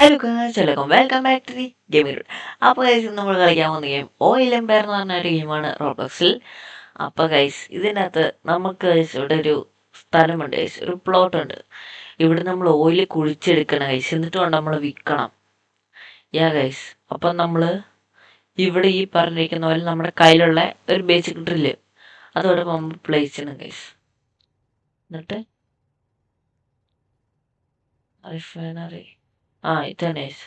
Hello guys, welcome back to the gaming. അപ്പോൾ guys നമ്മൾ കളിക്കാൻ പോകുന്ന ഗെയിം ഓയിൽ എംപയർ എന്ന് പറഞ്ഞ ഒരു ഗെയിമാണ് റോബ്ലോക്സിൽ. അപ്പോൾ ഗൈസ് ഇതിൻ്റെ അകത്ത് നമുക്ക് ഗൈസ് ഇവിടെ ഒരു സ്ഥലമുണ്ട് ഗൈസ്, ഒരു പ്ലോട്ട് ഉണ്ട്. ഇവിടെ നമ്മൾ ഓയിൽ കുഴിച്ചെടുക്കണം ഗൈസ്, എന്നിട്ട് വേണം നമ്മൾ വിൽക്കണം. ഗൈസ് അപ്പം നമ്മൾ ഇവിടെ ഈ പറഞ്ഞിരിക്കുന്ന പോലെ നമ്മുടെ കയ്യിലുള്ള ഒരു ബേസിക് ഡ്രില്ല് അതോടെ നമ്മൾ പ്ലേസ് ചെയ്യണം ഗൈസ്. എന്നിട്ട് റിഫൈനറി ഇതന്നെ ഗൈസ്,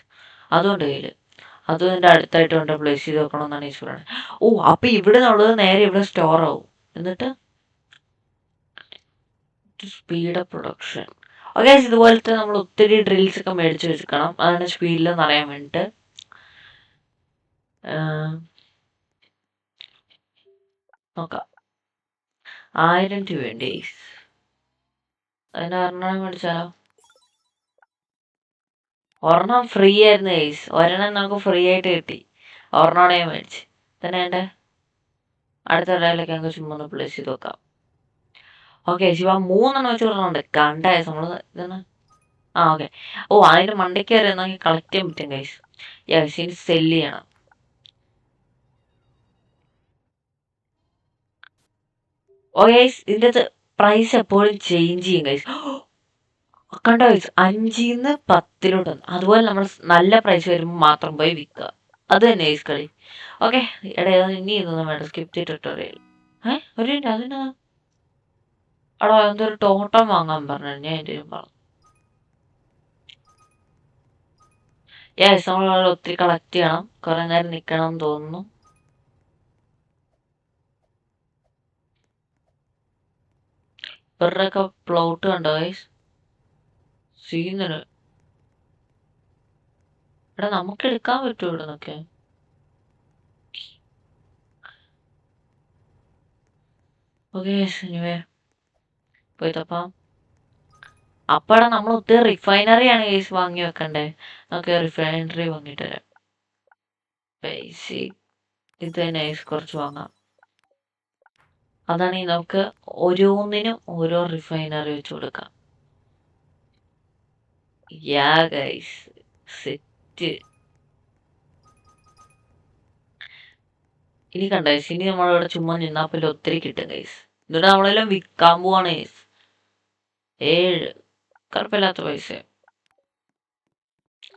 അതുകൊണ്ട് കയ്യിൽ അതും എൻ്റെ അടുത്തായിട്ട് കൊണ്ട് പ്ലേസ് ചെയ്ത് വെക്കണമെന്നാണ് ഈസ് പറയുന്നത്. അപ്പം ഇവിടെ നിന്നുള്ളത് നേരെ ഇവിടെ സ്റ്റോർ ആവും. എന്നിട്ട് സ്പീഡ് പ്രൊഡക്ഷൻ. ഓക്കെ, ഇതുപോലത്തെ നമ്മൾ ഒത്തിരി ഡ്രിൽസ് ഒക്കെ മേടിച്ച് വെക്കണം, അതാണ് സ്പീഡിലെന്ന് അറിയാൻ വേണ്ടിയിട്ട്. നോക്കാം, 1000 രൂപയുണ്ട് ഗൈസ്. അതിന് ഒരെണ്ണം മേടിച്ചാലോ? ഒരെണ്ണം ഫ്രീ ആയിരുന്നു ഗൈസ്, ഒരെണ്ണം നമുക്ക് ഫ്രീ ആയിട്ട് കിട്ടി. ഒരെണ്ണോടെ ഞാൻ മേടിച്ച് തന്നെ വേണ്ടേ. അടുത്ത ഇടയിലൊക്കെ ഞങ്ങൾക്ക് ചുമ്മാ ഒന്ന് പ്ലേസ് ചെയ്ത് വെക്കാം. ഓക്കെ, ശിവ 3 വെച്ച് പറഞ്ഞുണ്ട് കണ്ടായ നമ്മൾ ഇതാണ്. ഓക്കെ. അതിൻ്റെ മണ്ടയ്ക്ക് വരെ നമുക്ക് കളക്ട് ചെയ്യാൻ പറ്റും ഗൈസ്. യെസ്, ഇനി സെല്ല് ചെയ്യണം. ഗൈസ് ഇതിൻ്റെ അകത്ത് പ്രൈസ് എപ്പോഴും ചേഞ്ച് ചെയ്യും ഗൈസ്. കണ്ടോ ഗൈസ്, 5-ന്ന് 10 അതുപോലെ നമ്മൾ നല്ല പ്രൈസ് വരുമ്പോൾ മാത്രം പോയി വിൽക്കുക. അത് തന്നെ ഗൈസ് കളി. ഓക്കെ, ഇനി ഇതൊന്നും വേണ്ട, സ്കിപ്പ് ട്യൂട്ടോറിയൽ. ഒരു മിനിറ്റ്, അതിനാ അടോ എന്തൊരു ടോട്ടം വാങ്ങാൻ പറഞ്ഞു, ഞാൻ എൻ്റെ പറഞ്ഞു. യെസ്, നമ്മൾ ഒത്തിരി കളക്ട് ചെയ്യണം, കുറെ നേരം നിൽക്കണം എന്ന് തോന്നുന്നു. ഇവരുടെയൊക്കെ പ്ലോട്ട് കണ്ടോ ഗൈസ്, സീനിന്. ഇവിടെ നമുക്ക് എടുക്കാൻ പറ്റുമോ ഇവിടെ നിന്നൊക്കെ? ഓക്കെ, എനിവേ പോയി തപ്പാം. അപ്പോഴാണ് നമ്മൾ ഒത്തിരി റിഫൈനറിയാണ് കേസ് വാങ്ങി വെക്കണ്ടേ. നമുക്ക് റിഫൈനറി വാങ്ങിയിട്ട് വരാം. ബേസിക് ഇത് തന്നെ കുറച്ച് വാങ്ങാം. അതാണെങ്കിൽ നമുക്ക് ഓരോന്നിനും ഓരോ റിഫൈനറി വെച്ച് കൊടുക്കാം. Guys set. ഇനി കണ്ട ഗൈസ്, ഇനി നമ്മളിവിടെ ചുമ്മാ നിന്നാപ്പില്ല ഒത്തിരി കിട്ടും ഗൈസ്. എന്നിട്ട് നമ്മളെല്ലാം വിൽക്കാൻ പോവാണ് ഗൈസ്. 7 കുഴപ്പമില്ലാത്ത പൈസ.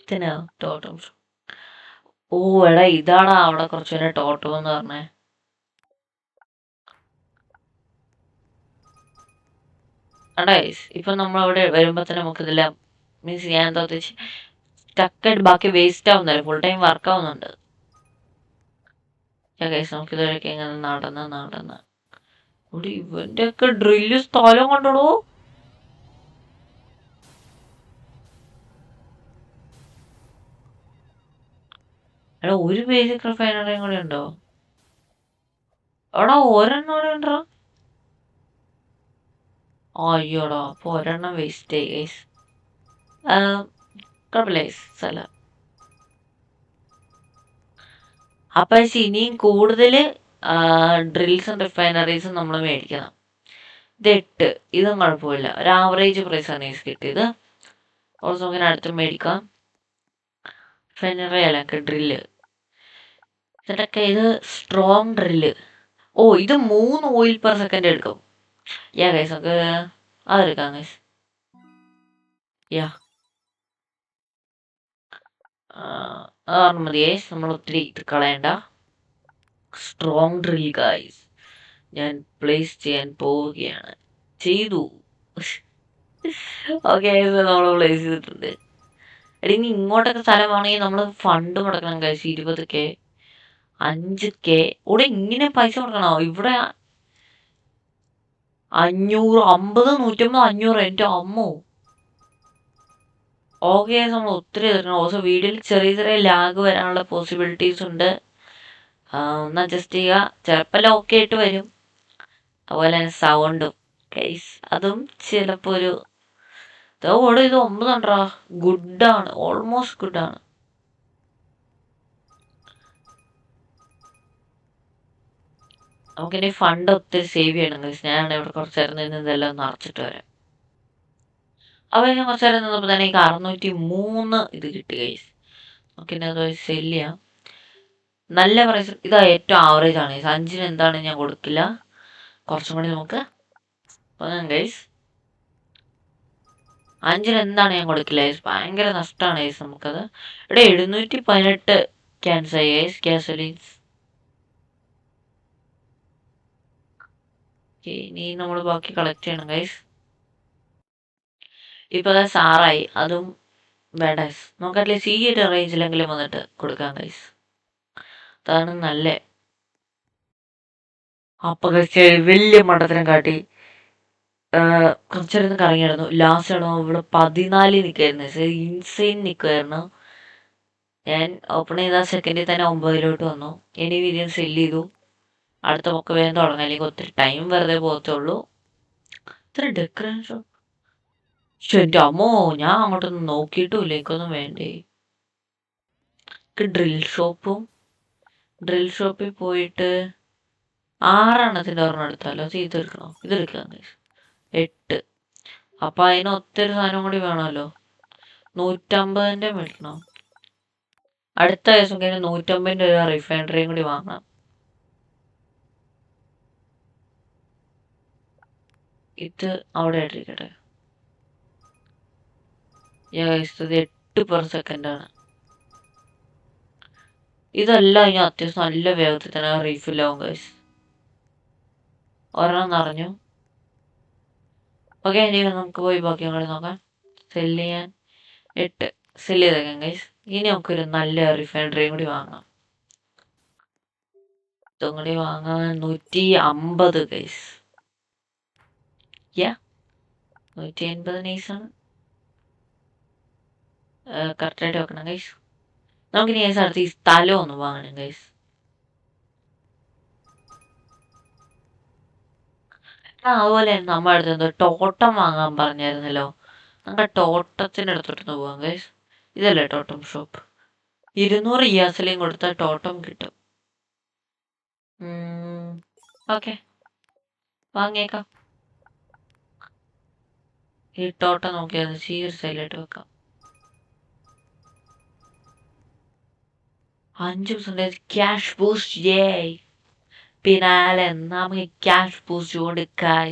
ഇതിനാ ടോട്ടം. എടാ ഇതാടാ അവിടെ കുറച്ച് നേരം ടോട്ടം എന്ന് പറഞ്ഞേ. ഗൈസ് ഇപ്പൊ നമ്മളവിടെ വരുമ്പോ തന്നെ നമുക്ക് ഇതെല്ലാം മീൻസ് ഞാൻ എന്താ സ്റ്റക്കായിട്ട് ബാക്കി വേസ്റ്റ് ആവുന്നില്ല, ഫുൾ ടൈം വർക്ക് ആവുന്നുണ്ട്. ഗൈസ് നമുക്ക് ഇതുവരെയൊക്കെ ഇങ്ങനെ നടന്ന് ഇവന്റെ ഒക്കെ ഡ്രില്ല് സ്ഥലം കൊണ്ടോളൂ. എടാ ഒരു ബേസിക് റിഫൈനറിയും കൂടെ ഉണ്ടോ? എടാ ഒരെണ്ണം കൂടെ ഉണ്ടോ? അയ്യോടാ, അപ്പൊ ഒരെണ്ണം വേസ്റ്റ് ആയി ഗൈസ്. കുഴപ്പമില്ല ഗൈസ്, സ്ഥലം. അപ്പൊ ഇനിയും കൂടുതൽ ഡ്രിൽസും റിഫൈനറീസും നമ്മൾ മേടിക്കണം. ഇത് 8, ഇതും കുഴപ്പമില്ല, ഒരു ആവറേജ് പ്രൈസാണ് ഗൈസ് കിട്ടിയത്. ഓൾസോ നമുക്ക് അടുത്ത് മേടിക്കാം. റിഫൈനറി അല്ല ഡ്രില്ല്. ഇതൊക്കെ ഇത് സ്ട്രോങ് ഡ്രില്ല്. ഇത് 3 ഓയിൽ പെർ സെക്കൻഡ് എടുക്കും. ഗൈസ് നമുക്ക് അതെടുക്കാം ഗൈസ്. അതാണ് മതി ഗൈസ്, നമ്മൾ ഒത്തിരി ഇത് കളയണ്ട. സ്ട്രോങ് ഡ്രിൽ ഗൈസ് ഞാൻ പ്ലേസ് ചെയ്യാൻ പോവുകയാണ്. ചെയ്തു. ഓക്കെ, നമ്മൾ പ്ലേസ് ചെയ്തിട്ടുണ്ട്. ഇനി ഇങ്ങോട്ടൊക്കെ സ്ഥലമാണെങ്കിൽ നമ്മൾ ഫണ്ട് മുടക്കണം ഗൈസ്. 20K 5K ഇവിടെ ഇങ്ങനെ പൈസ കൊടുക്കണോ? ഇവിടെ 500, 50, 150, 500. എൻ്റെ അമ്മോ. ഓക്കെ, നമ്മൾ ഒത്തിരി എതിർക്കണം. ഓൾസോ വീഡിയോയിൽ ചെറിയ ചെറിയ ലാഗ് വരാനുള്ള പോസിബിലിറ്റീസ് ഉണ്ട്. ഒന്ന് അഡ്ജസ്റ്റ് ചെയ്യുക, ചിലപ്പോൾ ഓക്കെ ആയിട്ട് വരും. അതുപോലെ തന്നെ സൗണ്ടും ഗൈസ് അതും ചിലപ്പോൾ ഒരു ഇത് 9 ഉണ്ടോ. ഗുഡാണ്, ഓൾമോസ്റ്റ് ഗുഡാണ്. നമുക്കിനി ഫണ്ട് ഒത്തിരി സേവ് ചെയ്യണം ഗൈസ്. ഞാൻ ഇവിടെ കുറച്ച് നേരം നിന്ന് ഇതെല്ലാം ഒന്ന് അടച്ചിട്ട് വരാം. അപ്പോൾ ഞാൻ കുറച്ച് നേരം നിന്നപ്പോൾ തന്നെ എനിക്ക് 603 ഇത് കിട്ടി ഗൈസ്. ഓക്കെ, അത് സെല് ചെയ്യാം. നല്ല പ്രൈസ്. ഇതാ ഏറ്റവും ആവറേജ് ആണ് ഗൈസ്. 5 എന്താണ് ഞാൻ കൊടുക്കില്ല. കുറച്ചും കൂടി നമുക്ക് ഗൈസ് 5 എന്താണ് ഞാൻ കൊടുക്കില്ല ഗൈസ്. ഭയങ്കര നഷ്ടമാണ് ഗൈസ് നമുക്കത്. ഇവിടെ 718 ക്യാൻസൽ ഗൈസ് ഗ്യാസോലീൻസ്. ഇനി നമ്മൾ ബാക്കി കളക്ട് ചെയ്യണം ഗൈസ്. ഇപ്പൊ അത് സാറായി. അതും വേണ്ട ഗൈസ്. നമുക്ക് അറ്റ്ലീസ്റ്റ് ഈ ഒരു റേഞ്ചിലെങ്കിലും വന്നിട്ട് കൊടുക്കാം ഗൈസ്. അതാണ് നല്ല. അപ്പൊ വലിയ മണ്ടത്തിനും കാട്ടി കുറച്ചേരം കറങ്ങിയായിരുന്നു. ലാസ്റ്റ് ആണോ ഇവിടെ 14 നിൽക്കായിരുന്നു. ഇൻസൈൻ നിൽക്കുമായിരുന്നു. ഞാൻ ഓപ്പൺ ചെയ്ത സെക്കൻഡിൽ തന്നെ 9 വന്നു. ഇനി വീഡിയോ സെല് ചെയ്തു. അടുത്ത പൊക്കെ വേഗം തുടങ്ങാം, അല്ലെങ്കിൽ ഒത്തിരി ടൈം വെറുതെ പോകത്തുള്ളൂ. ഇത്ര ഡെക്കറേഷൻ. പക്ഷെ എൻ്റെ അമ്മോ, ഞാൻ അങ്ങോട്ടൊന്നും നോക്കിയിട്ടുമില്ല. എനിക്കൊന്നും വേണ്ടേ. ഡ്രിൽ ഷോപ്പിൽ പോയിട്ട് 6 ഒരെണ്ണം എടുത്താലോ? അത് ഇതെടുക്കണോ? ഇതെടുക്കാം 8. അപ്പം അതിന് ഒത്തിരി സാധനം കൂടി വേണമല്ലോ. 150 മേടിക്കണം. അടുത്ത ദിവസം കഴിഞ്ഞ് 150 ഒരു റിഫൈനറിയും കൂടി വാങ്ങാം. ഇത് അവിടെ ഇട്ടിരിക്കട്ടെ. ഇത് 8/സെക്കൻഡ് ആണ്. ഇതല്ല, ഇനി അത്യാവശ്യം നല്ല വേഗത്തിൽ തന്നെ റീഫില്ലാവും ഗൈസ്. ഒരെണ്ണം നിറഞ്ഞു. ഓക്കെ, ഇനി നമുക്ക് പോയി ബാക്കി കൂടി നോക്കാം. സെല് ചെയ്യാൻ 8 സെല് ചെയ്തേക്കാം ഗൈസ്. ഇനി നമുക്കൊരു നല്ല റിഫൈനറിയും കൂടി വാങ്ങാം. ഇതും കൂടി വാങ്ങാൻ 150 ഗൈസ്. 150 നൈസാണ്. കറക്റ്റായിട്ട് വെക്കണം ഗൈസ്. നമുക്കിനി ഗൈസ് അടുത്ത് ഈ സ്ഥലം ഒന്ന് വാങ്ങണം ഗൈസ്. അതുപോലെ നമ്മുടെ അടുത്ത് എന്തോ ടോട്ടം വാങ്ങാൻ പറഞ്ഞായിരുന്നല്ലോ. നമുക്ക് ടോട്ടത്തിൻ്റെ അടുത്തോട്ടൊന്ന് പോവാം ഗൈസ്. ഇതല്ലേ ടോട്ടം ഷോപ്പ്. 200 ഇയാസിലേയും കൊടുത്താൽ ടോട്ടം കിട്ടും. ഓക്കെ, വാങ്ങിയേക്കാം. ഈ ടോട്ടം നോക്കിയാൽ ഈ ഒരു സൈഡിലായിട്ട് വെക്കാം. 5% ക്യാഷ് ബൂസ്റ്റ്. പിന്നാലെ നമുക്ക് ക്യാഷ് ബൂസ്റ്റ് കൊടുക്കാം.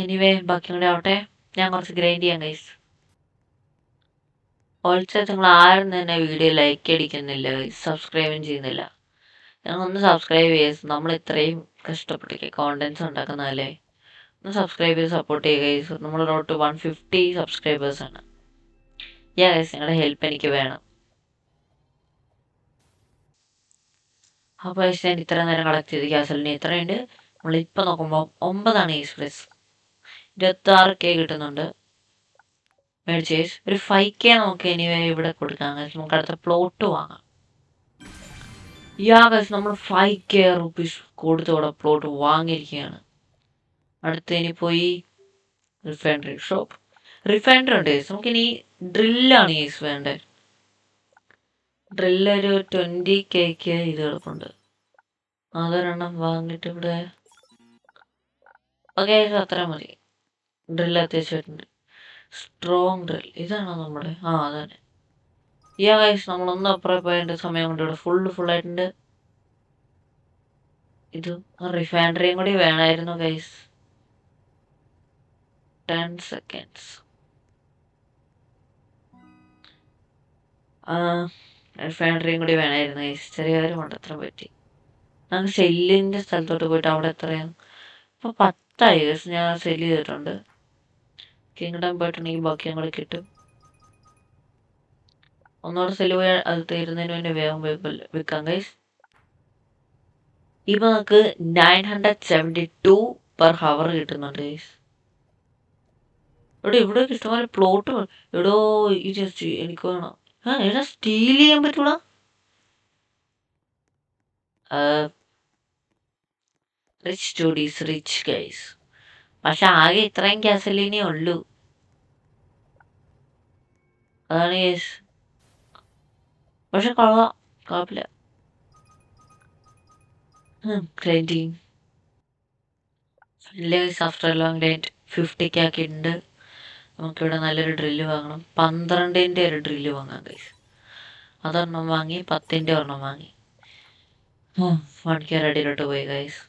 എനിവേ ബാക്കി കൂടെ ആവട്ടെ. ഞാൻ കുറച്ച് ഗ്രൈൻഡ് ചെയ്യാം ഗൈസ്. ഓൾസോ നിങ്ങൾ ആരും തന്നെ വീഡിയോ ലൈക്ക് അടിക്കുന്നില്ല ഗൈസ്, സബ്സ്ക്രൈബും ചെയ്യുന്നില്ല. ഞങ്ങളൊന്ന് സബ്സ്ക്രൈബ് ചെയ്ത്, നമ്മൾ ഇത്രയും കഷ്ടപ്പെട്ട് കോണ്ടന്റ്സ് ഉണ്ടാക്കുന്നതല്ലേ. ഒന്ന് സബ്സ്ക്രൈബ് ചെയ്ത് സപ്പോർട്ട് ചെയ്യുക ഗൈസ്. നമ്മൾ റോഡ് ടു 150 സബ്സ്ക്രൈബേഴ്സാണ്. ഗൈസ്, നിങ്ങളുടെ ഹെൽപ്പ് എനിക്ക് വേണം. അപ്പോൾ ഞാൻ ഇത്ര നേരം കളക്ട് ചെയ്ത് ക്യാസലിന് എത്രയുണ്ട്? നമ്മളിപ്പോൾ നോക്കുമ്പോൾ 9 എക്സ്പ്രസ്. 26K കിട്ടുന്നുണ്ട്. മേടിച്ച് ഒരു 5K നമുക്ക് എനിവേ ഇവിടെ കൊടുക്കാം. നമുക്ക് അടുത്ത പ്ലോട്ട് വാങ്ങാം. ഗൈസ്, നമ്മൾ 5K റുപ്പീസ് കൊടുത്തോടെ പ്ലോട്ട് വാങ്ങിയിരിക്കുകയാണ്. അടുത്ത് ഇനി പോയി റിഫൈനറി ഷോപ്പ്. റിഫൈനറി ഉണ്ട് ഗൈസ്. നമുക്കിനി ഡ്രില്ലാണ് ഗൈസ് വേണ്ടത്. ഡ്രില്ലൊരു 20K ഇത് കിടപ്പുണ്ട്. അതൊരെണ്ണം വാങ്ങിയിട്ട് ഇവിടെ. ഓക്കെ, അത്ര മതി. ഡ്രില്ല് അത്യാവശ്യമായിട്ടുണ്ട്. സ്ട്രോങ് ഡ്രിൽ ഇതാണോ നമ്മുടെ? അതന്നെ. ഗൈസ്, നമ്മളൊന്നും അപ്പുറം പോയതിൻ്റെ സമയം കൊണ്ട് ഇവിടെ ഫുള്ളായിട്ടുണ്ട്. ഇത് റിഫൈനറിയും കൂടി വേണമായിരുന്നു ഗൈസ്. 10 സെക്കൻഡ്സ്. റിഫൈനറിയും കൂടി വേണമായിരുന്നു ഗൈസ്. ചെറിയൊരു മണ്ടത്തരം പറ്റി. നമുക്ക് സെല്ലിൻ്റെ സ്ഥലത്തോട്ട് പോയിട്ട് അവിടെ എത്രയാണ്? ഇപ്പോൾ 10 ഗൈസ്. ഞാൻ സെല്ല് ചെയ്തിട്ടുണ്ട്. കിങ്ഡം പോയിട്ടുണ്ടെങ്കിൽ ബാക്കി ഞങ്ങൾ കിട്ടും. ഒന്നുകൂടെ സെല്ല് പോയാൽ അത് തീരുന്നതിന് വേണ്ടി വേഗം വിൽക്കാം ഗൈസ്. ഇപ്പം നമുക്ക് 972 പെർ ഹവർ കിട്ടുന്നുണ്ട് ഗൈസ്. ഇവിടെ ഇഷ്ടംപോലെ പ്ലോട്ട്. ഇത് എനിക്ക് വേണം. എടാ, സ്റ്റീൽ ചെയ്യാൻ പറ്റൂടാ. റിച്ച് സ്റ്റോഡീസ് റിച്ച് ഗൈസ്. പക്ഷെ ആകെ ഇത്രയും ഗ്യാസലിനേ ഉള്ളൂ. അതാണ് ഗൈസ്. പക്ഷെ കുഴപ്പമില്ല. Grinding. After long grind 50K ആക്കിയിട്ടുണ്ട്. നമുക്കിവിടെ നല്ലൊരു ഡ്രില്ല് വാങ്ങണം. 12ൻ്റെ ഒരു ഡ്രില്ല് വാങ്ങാം ഗൈസ്. അതൊരെണ്ണം വാങ്ങി, 10ൻ്റെ ഒരെണ്ണം വാങ്ങി. 1K റെഡിയിലോട്ട് പോയി ഗൈസ്.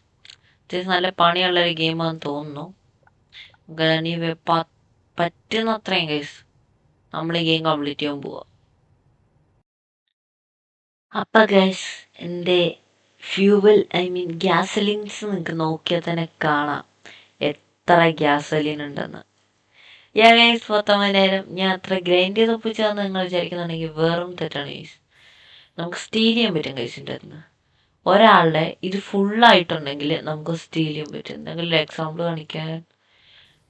അത്യാവശ്യം നല്ല പണിയുള്ളൊരു ഗെയിമാണെന്ന് തോന്നുന്നു. ഇനി പറ്റുന്ന അത്രയും ഗൈസ് നമ്മൾ ഈ ഗെയിം കംപ്ലീറ്റ് ചെയ്യാൻ പോവാ. അപ്പം ഗൈസ് എൻ്റെ ഫ്യൂവൽ ഗ്യാസലിൻസ് നിങ്ങൾക്ക് നോക്കിയാൽ തന്നെ കാണാം എത്ര ഗ്യാസലിൻ ഉണ്ടെന്ന്. ഗൈസ് 19,000. ഞാൻ അത്ര ഗ്രൈൻഡ് ചെയ്ത് ഒപ്പിച്ചാന്ന് നിങ്ങൾ വിചാരിക്കുന്നുണ്ടെങ്കിൽ വെറും തെറ്റാണ് ഗൈസ്. നമുക്ക് സ്റ്റീൽ ചെയ്യാൻ പറ്റും ഗൈസിൻ്റെ അടുത്ത്. ഒരാളുടെ ഇത് ഫുള്ളായിട്ടുണ്ടെങ്കിൽ നമുക്ക് സ്റ്റീൽ ചെയ്യാൻ പറ്റും. എന്തെങ്കിലും എക്സാമ്പിൾ കാണിക്കാൻ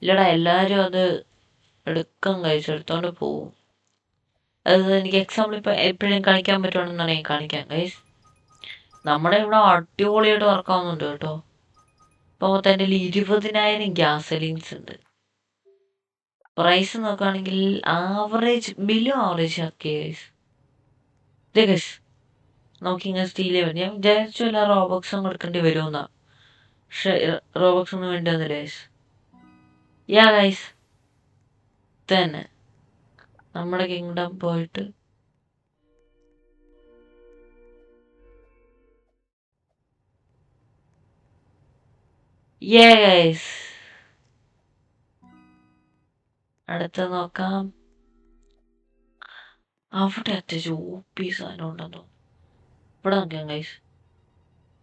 ഇല്ലടാ, എല്ലാവരും അത് എടുക്കും ഗൈസ്, എടുത്തോണ്ട് പോവും. അത് എനിക്ക് എക്സാമ്പിൾ ഇപ്പം എപ്പോഴും കാണിക്കാൻ പറ്റുവാണെന്നുണ്ടെങ്കിൽ കാണിക്കാം ഗൈസ്. നമ്മുടെ ഇവിടെ അടിപൊളിയായിട്ട് വർക്കാവുന്നുണ്ട് കേട്ടോ. ഇപ്പോൾ മൊത്തം എൻ്റെ 20,000 ഗ്യാസലിൻസ് ഉണ്ട്. പ്രൈസ് നോക്കുകയാണെങ്കിൽ ആവറേജ് ബിലോ ആവറേജ് ആക്കി ഗൈസ്. ഇതേ ഗൈസ് നോക്കി ഇങ്ങനെ സ്റ്റീൽ ചെയ്യാൻ പറ്റും. ഞാൻ വിചാരിച്ചു എല്ലാ റോബോക്സും കൊടുക്കേണ്ടി വരുമെന്നാ, പക്ഷെ റോബോക്സ് ഒന്നും വേണ്ടി വന്നില്ല ഗൈസ്. ഗൈസ് തന്നെ നമ്മുടെ കിങ്ഡം പോയിട്ട് ഗൈസ് അടുത്ത നോക്കാം. അവിടെ അത്യാവശ്യം OP സാധനം ഉണ്ടെന്നോ. ഇവിടെ നോക്കാം ഗൈസ്.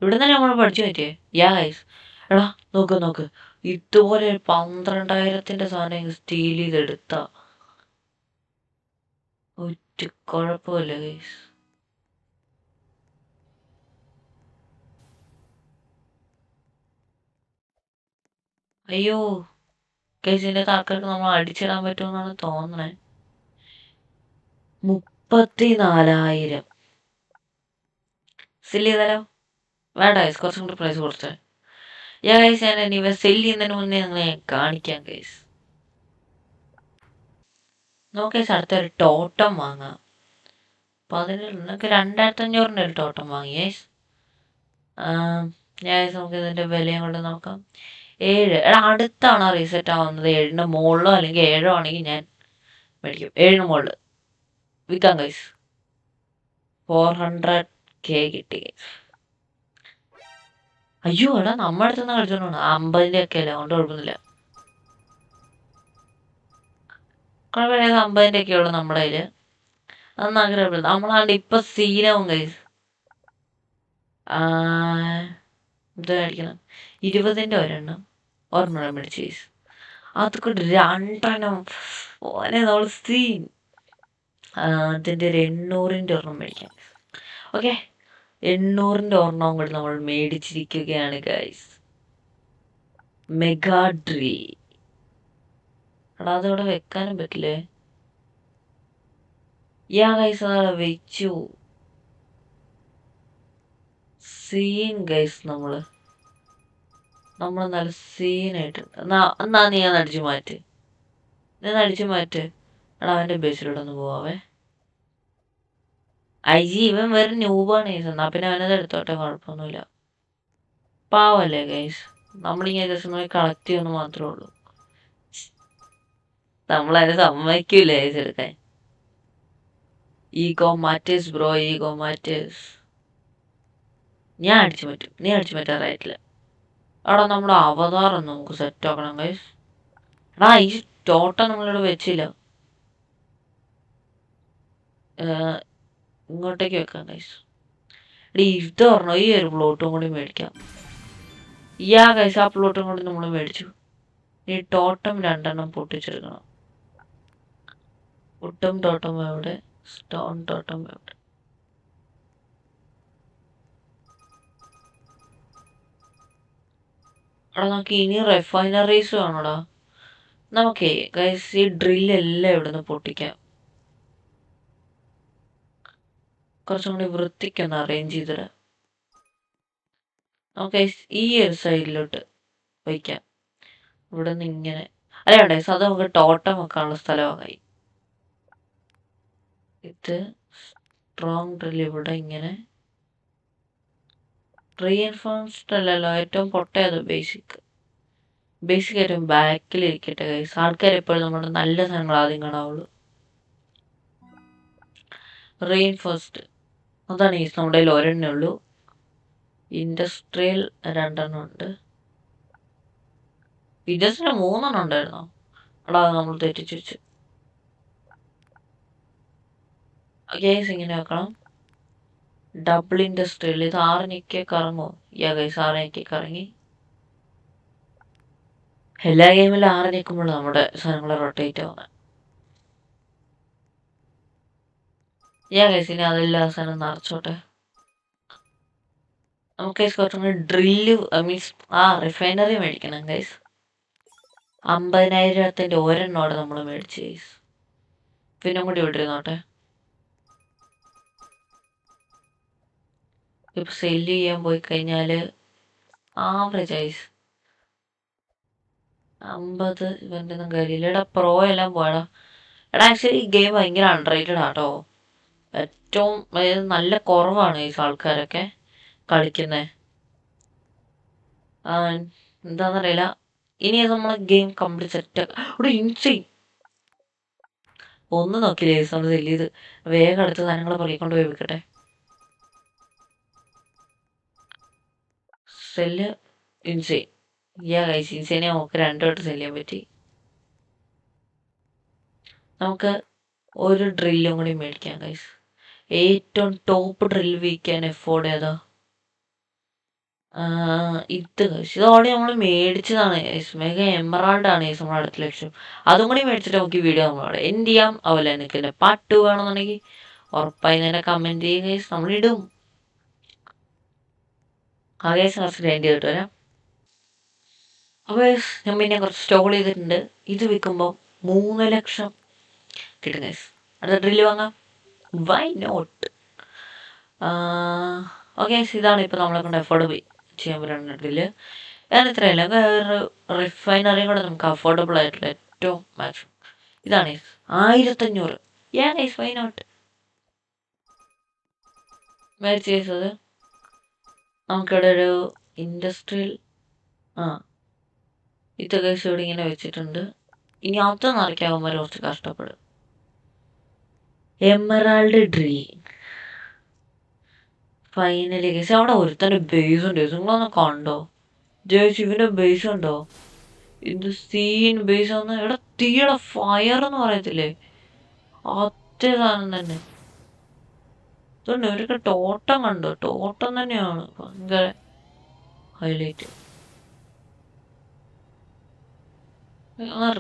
ഇവിടെ തന്നെ നമ്മൾ പഠിച്ചു പറ്റിയേ. ഗൈസ് എടാ നോക്ക് ഇതുപോലെ 12,000ൻ്റെ സാധനം സ്റ്റീൽ ചെയ്തെടുത്ത ഒറ്റ കുഴപ്പമില്ല ഗൈസ്. അയ്യോ ഗൈസ്, ഇതിൻ്റെ ആൾക്കാർക്ക് നമ്മൾ അടിച്ചിടാൻ പറ്റുമെന്നാണ് തോന്നണേ. 34,000 സെല്ല് ചെയ്താലോ? വേണ്ട ഗൈസ്, കുറച്ചും കൂടി പ്രൈസ് കൊടുത്തേ. ഗൈസ് ഞാൻ ഇവ സെല്ല് ചെയ്യുന്നതിന് മുന്നേ നിങ്ങളെ കാണിക്കാം ഗൈസ്. നമുക്ക് ഗൈസ് അടുത്തൊരു ടോട്ടം വാങ്ങാം. അപ്പോൾ അതിന് നിങ്ങൾക്ക് 2,500ൻ്റെ ഒരു ടോട്ടം വാങ്ങി ഗൈസ്. ഗൈസ് നമുക്ക് ഇതിൻ്റെ വിലയും കൊണ്ട് നോക്കാം. 7. എടാ അടുത്താണോ റീസെറ്റ് ആവുന്നത്? 7ൻ്റെ മുകളിലോ അല്ലെങ്കിൽ 7 ആണെങ്കിൽ ഞാൻ മേടിക്കും. 7ന് മുകളിൽ വിൽക്കാം ഗൈസ്. 400K കിട്ടി ഗൈസ്. അയ്യോ എടാ നമ്മുടെ അടുത്ത് നിന്ന് കളിച്ചോണ്ട് 50ൻ്റെ ഒക്കെ അല്ലേ, അതുകൊണ്ട് കുഴപ്പമൊന്നുമില്ല. കുഴപ്പമില്ല, 50ൻ്റെ ഒക്കെ ഉള്ളു നമ്മുടെ കയ്യിൽ. അതൊന്നും ആഗ്രഹമില്ല. നമ്മളാണ്ട് ഇപ്പം സീനാവും ഗൈസ്. ഇത് മേടിക്കണം. 20ൻ്റെ ഒരെണ്ണം മേടിച്ചു ഗൈസ്. അതൊക്കെ 2 ഓനെ നമ്മൾ സീൻ. അതിൻ്റെ ഒരു 800ൻ്റെ ഒരെണ്ണം മേടിക്കാം. ഓക്കെ, 800ൻ്റെ ഒരെണ്ണം കൂടി നമ്മൾ മേടിച്ചിരിക്കുകയാണ് ഗൈസ്. മെഗാ ഡ്രീ. എടാ അതിവിടെ വെക്കാനും പറ്റില്ലേ? ഗൈസ് അതവിടെ വെച്ചു. സീൻ ഗൈസ്, നമ്മൾ നല്ല സീനായിട്ടുണ്ട്. എന്നാ നീ അടിച്ചു മാറ്റ്. എടാ അവൻ്റെ ബേസിലൂടെ ഒന്ന് പോവാവേ. ഇവൻ വേറെ ന്യൂബാണ് ഗൈസ്. എന്നാ പിന്നെ അവനത് എടുത്തോട്ടെ, കുഴപ്പമൊന്നുമില്ല. പാവല്ലേ ഗൈസ്, നമ്മളിങ്ങനെ ജസ്റ്റ് നോക്കി കളക്ട് ചെയ്യുമെന്ന് മാത്രമേ ഉള്ളൂ. നമ്മളതിനെ സമ്മതിക്കൂലേ ഗൈസ് എടുക്കാൻ. Ego matters bro, ego matters. ഞാൻ അടിച്ചു പറ്റും, നീ അടിച്ചു പറ്റാറായിട്ടില്ല. എടാ നമ്മുടെ അവതാരം നമുക്ക് സെറ്റ് ആക്കണം ഗൈസ്. എടാ ഈ ടോട്ടം നമ്മളിവിടെ വെച്ചില്ല. ഇങ്ങോട്ടേക്ക് വെക്കാം ഗൈസ്. എടീ ഇത് പറഞ്ഞോ, ഈ ഒരു പ്ലോട്ടും കൂടി മേടിക്കാം. ഗൈസ് ആ പ്ലോട്ടും കൂടി നമ്മൾ മേടിച്ചു. ഈ ടോട്ടം 2 പൊട്ടിച്ചെടുക്കണം. വുഡും ടോട്ടം എവിടെ? സ്റ്റോൺ ടോട്ടം എവിടെ? എടാ നമുക്ക് ഇനി റിഫൈനറീസ് വേണോടാ. നമുക്കേ ഗൈസ് ഈ ഡ്രില്ലെല്ലാം ഇവിടെ നിന്ന് പൊട്ടിക്കാം. കുറച്ചും കൂടി വൃത്തിക്കൊന്ന് അറേഞ്ച് ചെയ്തിടാം. നമുക്ക് ഈ ഒരു സൈഡിലോട്ട് വയ്ക്കാം. ഇവിടെ നിന്ന് ഇങ്ങനെ അല്ലേ അത് നമുക്ക് ടോട്ടം വെക്കാനുള്ള സ്ഥലമായി. ഇത് സ്ട്രോങ് ഡ്രിൽ ഇവിടെ ഇങ്ങനെ. റീഎൻഫോഴ്സ്ഡ് അല്ലല്ലോ, ഏറ്റവും പൊട്ടയത് ബേസിക്. ബേസിക് ആയിട്ടും ബാക്കിലിരിക്കട്ടെ ഗൈസ്. ആൾക്കാർ എപ്പോഴും നമ്മുടെ നല്ല സാധനങ്ങൾ ആദ്യം കാണാവുള്ളൂ. റെയിൻ ഫസ്റ്റ് അതാണ് ഗൈസ് നമ്മുടെ കയ്യിൽ ഒരെണ്ണേ ഉള്ളൂ. ഇൻഡസ്ട്രിയൽ 2 ഉണ്ട്. ഇൻഡസ്ട്രിയൽ 3 ഉണ്ടായിരുന്നോ? എടാ നമ്മൾ തെറ്റിച്ചു വെച്ചു. ഗൈസ് ഇങ്ങനെ വെക്കണം. ഡബിൾ ഇൻഡസ്ട്രിയൽ ഇത് 6 ഞെക്കിയ കറങ്ങോ? ഗൈസ് 6 ഞെക്കി കറങ്ങി. എല്ലാ ഗെയിമിലും 6 ഞെക്കുമ്പോൾ നമ്മുടെ സാധനങ്ങൾ റൊട്ടേറ്റ് ആവുന്നത്. ഗൈസ് ഇനി അതെല്ലാം അവസാനം നിറച്ചോട്ടെ. നമുക്ക് ഗൈസ് കുറച്ചും കൂടി ഡ്രില്ല് മീൻസ് റിഫൈനറി മേടിക്കണം ഗൈസ്. 50,000 ഒരെണ്ണോടെ നമ്മൾ മേടിച്ചു ഗൈസ്. പിന്നെ കൂടി വിട്ടിരുന്നോട്ടെ. ഇപ്പൊ സെല്ല് ചെയ്യാൻ പോയി കഴിഞ്ഞാല് ആവറേജ് ഗൈസ് 50 ഇവൻ്റെ ഒന്നും കാര്യമില്ല. എടാ പ്രോ എല്ലാം പോയടാ. എടാ ആക്ച്വലി ഈ ഗെയിം ഭയങ്കര അൺറേറ്റഡ് ആട്ടോ. ഏറ്റവും നല്ല കുറവാണ് ഈ ആൾക്കാരൊക്കെ കളിക്കുന്നത്. എന്താണെന്നറിയില്ല. ഇനി നമ്മൾ ഗെയിം കംപ്ലീറ്റ് സെറ്റ് ഇവിടെ ഇൻസൈൻ ഒന്നും നോക്കില്ല ഗൈസ്. നമ്മൾ സെല്ല് ചെയ്ത് വേഗം അടുത്ത സാധനങ്ങൾ പറയിക്കൊണ്ട് പോയി വെക്കട്ടെ. Cell insane guys. ഇൻസൈനെ നമുക്ക് 2 വട്ടം സെല്ല് ചെയ്യാൻ പറ്റി. നമുക്ക് ഒരു ഡ്രില്ലും കൂടി മേടിക്കാം ഗൈസ്. ഏറ്റവും ടോപ്പ് ഡ്രിൽ വീക്കാൻ എഫോർഡ് ഏതാ? ഇത് ഗൈസ് ഇതോടെ നമ്മൾ മേടിച്ചതാണ് ഗൈസ്. മെഗാ എമറാൾഡ് ആണ് ഗൈസ് നമ്മുടെ അടുത്ത ലക്ഷ്യം. അതും കൂടി മേടിച്ചിട്ട് നമുക്ക് ഈ വീഡിയോ നമ്മളവിടെ എൻഡ് ചെയ്യാം. അതുപോലെ എനിക്ക് എൻ്റെ പാർട്ട് 2 വേണമെന്നുണ്ടെങ്കിൽ ഉറപ്പായി നേരെ കമൻറ്റ് ചെയ്യുക ഗൈസ്. നമ്മളിടും. ഗൈസ് കുറച്ച് എൻഡ് ചെയ്തിട്ട് വരാം. അപ്പോൾ ഞാൻ പിന്നെ കുറച്ച് സ്റ്റോൾ ചെയ്തിട്ടുണ്ട്. ഇത് വിൽക്കുമ്പോൾ 3 ലക്ഷം കിട്ടും ഗൈസ്. അടുത്ത ഡ്രില്ല് വാങ്ങാം. Why not? ഓക്കെ ഇതാണ് ഇപ്പോൾ നമ്മളെ കൊണ്ട് എഫോർഡ് ചെയ്യാൻ പറ്റുന്ന ഡ്രില്ല്. ഞാൻ ഇത്രയല്ല വേറൊരു റിഫൈനറിയും കൂടെ നമുക്ക് അഫോർഡബിൾ ആയിട്ടുള്ള ഏറ്റവും മാക്സിമം ഇതാണ് 1500. Guys why not? മേടിച്ച് ചെയ്തത് നമുക്കിവിടെ ഒരു ഇൻഡസ്ട്രിയൽ ഇത് ഗൈസ് ഇവിടെ ഇങ്ങനെ വെച്ചിട്ടുണ്ട്. ഇനി അത് നിറയ്ക്കാവുമ്പോൾ കുറച്ച് കഷ്ടപ്പെടും. Emerald drill finally guys. അവിടെ ഒരുത്തൻ്റെ ബേസ് ഉണ്ട്. നിങ്ങളൊന്ന് കണ്ടോ ജയിച്ച്? ഇവൻ്റെ ബേസ് ഉണ്ടോ? ഇത് സീൻ ബേസ് ആണ്. ഇവിടെ തീയുടെ ഫയർ എന്ന് പറയത്തില്ലേ, അതേ സാധനം തന്നെ. ഇതുണ്ട് ഇവരൊക്കെ ടോട്ടം കണ്ടോ? ടോട്ടം തന്നെയാണ് ഭയങ്കര ഹൈലൈറ്റ്.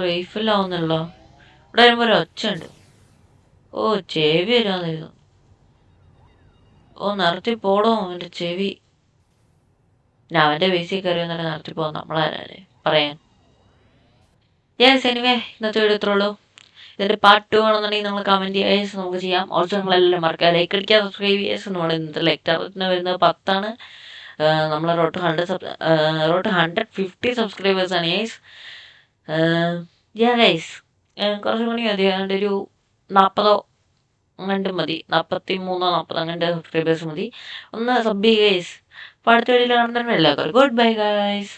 റൈഫിലാവുന്നില്ല. ഇവിടെ വരുമ്പോൾ ഒരു ഒച്ചയുണ്ട്. ചെവി വരാന്നിരുന്നു. നടത്തി പോടോ അവൻ്റെ ചെവി. അവൻ്റെ ബേസിൽ കയറി വന്നിട്ട് നടത്തി പോകാം. നമ്മളാരല്ലേ പറയാൻ. എനിവേ ഇന്നത്തെ വീഡിയോ ഇത്രയുള്ളൂ. ഇതിൻ്റെ പാർട്ട് 2 ആണെന്നുണ്ടെങ്കിൽ നിങ്ങൾ കമൻറ്റ് ചെയ്യുക. നമുക്ക് ചെയ്യാം. ഓൾസോ നിങ്ങളെല്ലാം മറക്കുക ലൈക്ക് അടിക്കുക, സബ്സ്ക്രൈബ് ചെയ്യുക. നമ്മുടെ ഇന്നത്തെ ലൈക്ക് ടാർഗറ്റിന് വരുന്നത് 10 ആണ്. നമ്മൾ റോട്ട് 150 സബ്സ്ക്രൈബേഴ്സാണ് ഗൈസ്. ഗൈസ് കുറച്ചും കൂടി മതി. അതുകൊണ്ട് ഒരു 40 അങ്ങോട്ട് മതി. 43 40 അങ്ങനത്തെ സബ്സ്ക്രൈബേഴ്സ് മതി. ഒന്ന് സബ് ചെയ്യുക ഗൈസ്. അപ്പോൾ അടുത്ത വീഡിയോയിൽ കാണുന്നവരെല്ലാവർക്കും ഗുഡ് ബൈ ഗൈസ്.